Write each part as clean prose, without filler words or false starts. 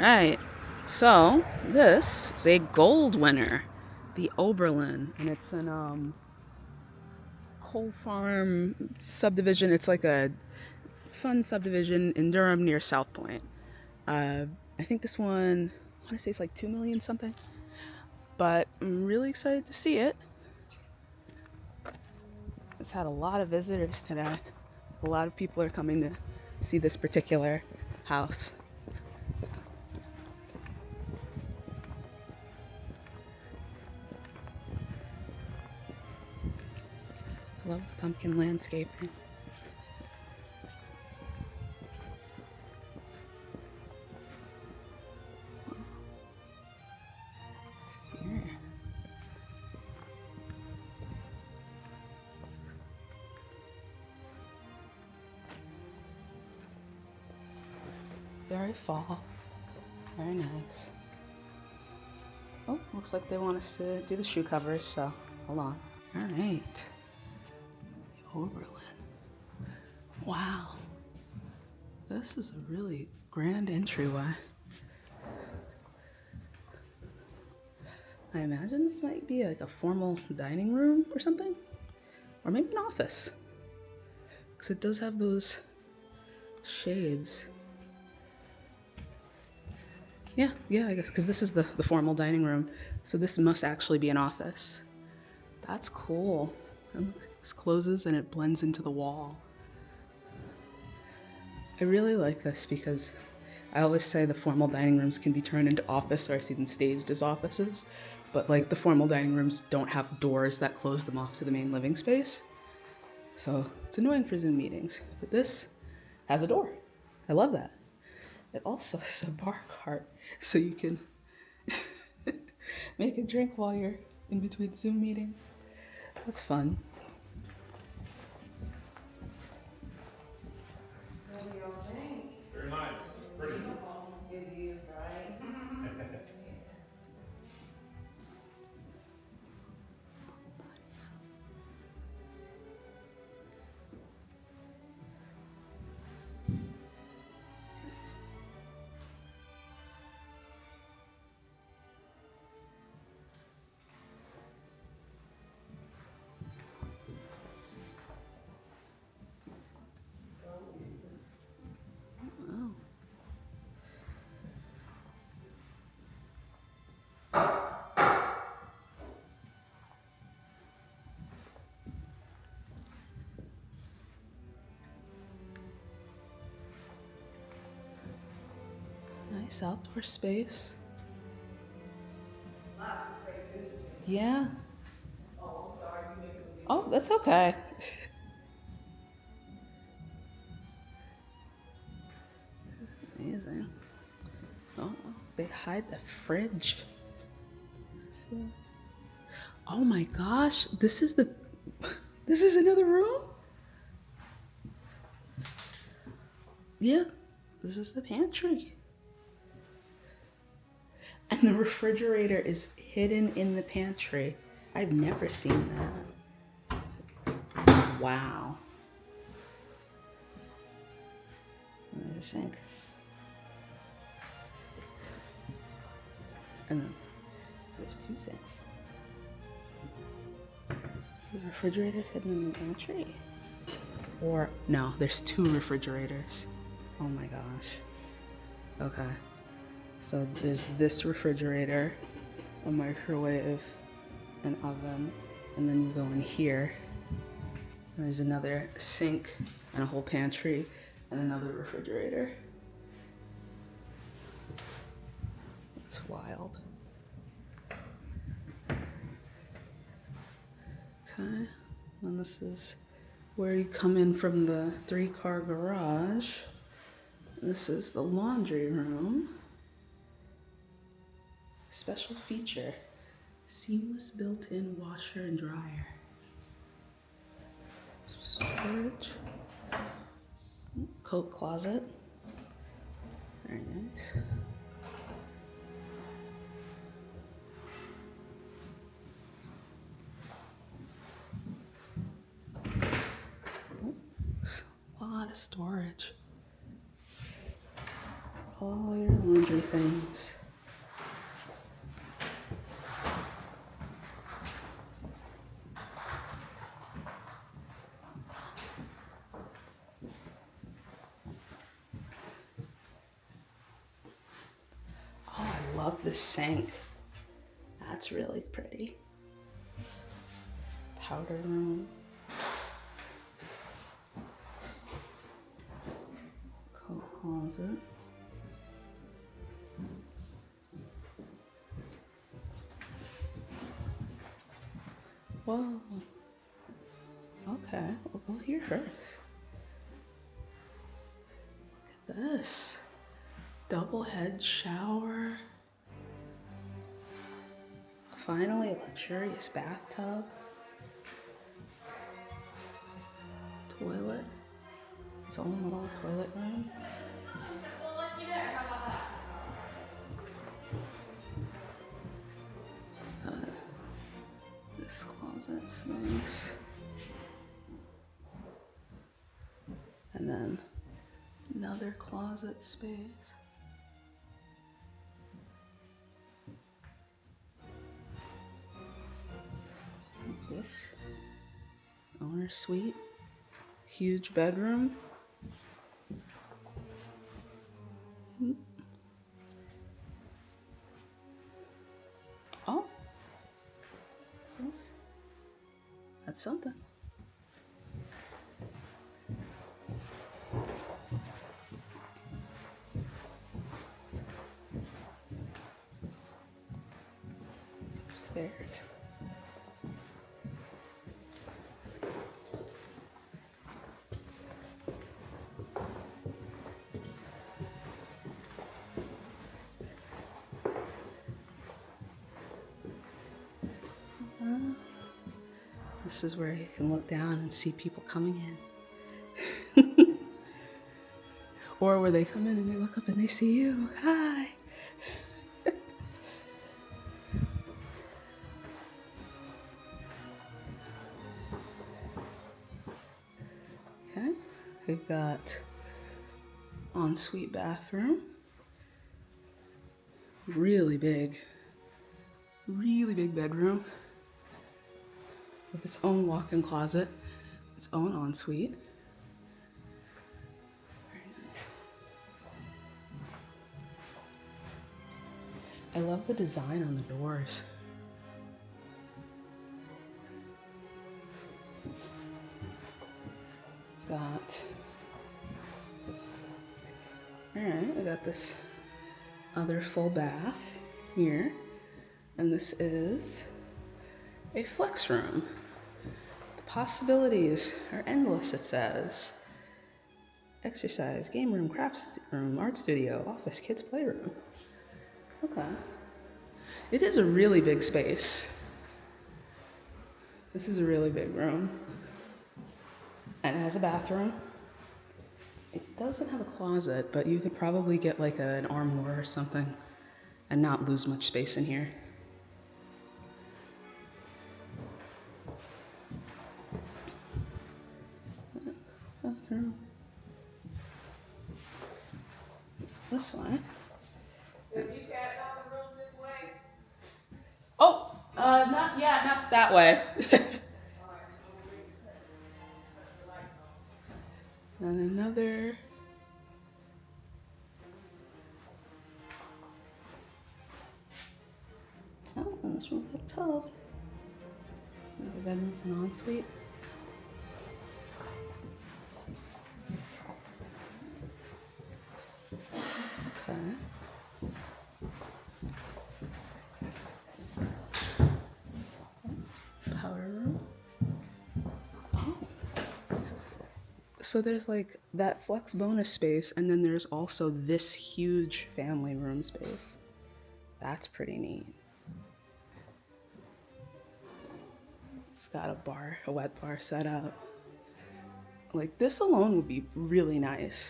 right. So this is a gold winner, the Oberlin, and it's an coal farm subdivision. It's like a fun subdivision in Durham near South Point. Uh, I think this one, I want to say it's like 2 million something, but I'm really excited to see it. It's had a lot of visitors today. A lot of people are coming to see this particular house. Love the pumpkin landscaping. Here. Very fall. Very nice. Oh, looks like they want us to do the shoe covers, so hold on. All right. The Oberlin. Wow. This is a really grand entryway. I imagine this might be like a formal dining room or something. Or maybe an office. Because it does have those shades. Yeah, I guess, because this is the formal dining room. So this must actually be an office. That's cool. And look, this closes and it blends into the wall. I really like this because I always say the formal dining rooms can be turned into office, or I see them staged as offices. But like the formal dining rooms don't have doors that close them off to the main living space. So it's annoying for Zoom meetings. But this has a door. I love that. It also has a bar cart, so you can make a drink while you're in between Zoom meetings. That's fun. Very nice. Pretty. It is, right? Nice outdoor space. Lots of spaces. Yeah. Oh, I'm sorry, you make them. Oh, that's okay. Amazing. Oh, they hide the fridge. Oh my gosh, this is another room? Yeah, this is the pantry. And the refrigerator is hidden in the pantry. I've never seen that. Wow. There's a sink. And then, so there's two sinks. So the refrigerator's hidden in the pantry? Or, no, there's two refrigerators. Oh my gosh. Okay. So there's this refrigerator, a microwave, an oven, and then you go in here. And there's another sink and a whole pantry and another refrigerator. It's wild. Okay, and this is where you come in from the 3-car garage. This is the laundry room. Special feature, seamless built-in washer and dryer. Some storage. Coat closet. Very nice. A lot of storage. all your laundry things. Oh, I love this sink. That's really pretty. Powder room. Coat closet. Whoa. Okay, we'll go here first. Look at this. Double head shower. Finally, a luxurious bathtub. Toilet. Its own little toilet room. We'll let you there. How about that? This closet's nice. And then another closet space. This owner suite. Huge bedroom. Oh, that's something. Stairs. This is where you can look down and see people coming in. Or where they come in and they look up and they see you. Hi. Okay, we've got ensuite bathroom. Really big bedroom with its own walk-in closet, its own ensuite. Very nice. I love the design on the doors. Alright, we got this other full bath here, and this is a flex room. The possibilities are endless, it says. Exercise, game room, crafts room, art studio, office, kids playroom. Okay. It is a really big space. This is a really big room. And it has a bathroom. It doesn't have a closet, but you could probably get like an armoire or something and not lose much space in here. Bathroom. This way. Have you got all the rooms this way? Oh, not that way. And another. Oh, and this one's a tub. Another bedroom and ensuite. Okay. Powder room. Oh. So there's like that flex bonus space, and then there's also this huge family room space. That's pretty neat. It's got a wet bar set up. Like this alone would be really nice.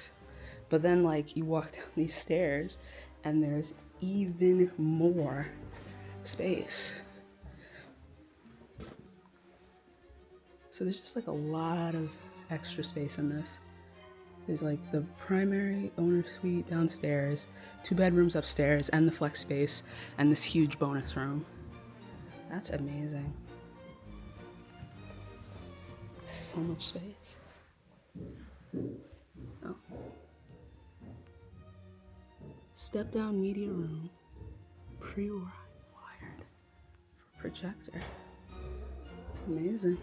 But then like you walk down these stairs and there's even more space. So there's just like a lot of extra space in this. There's like the primary owner suite downstairs, 2 bedrooms upstairs, and the flex space, and this huge bonus room. That's amazing. So much space. Oh. Step down media room. Pre-wired for projector. Amazing.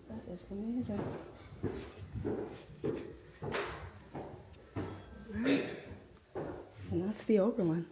That is amazing. Right. And that's the Oberlin.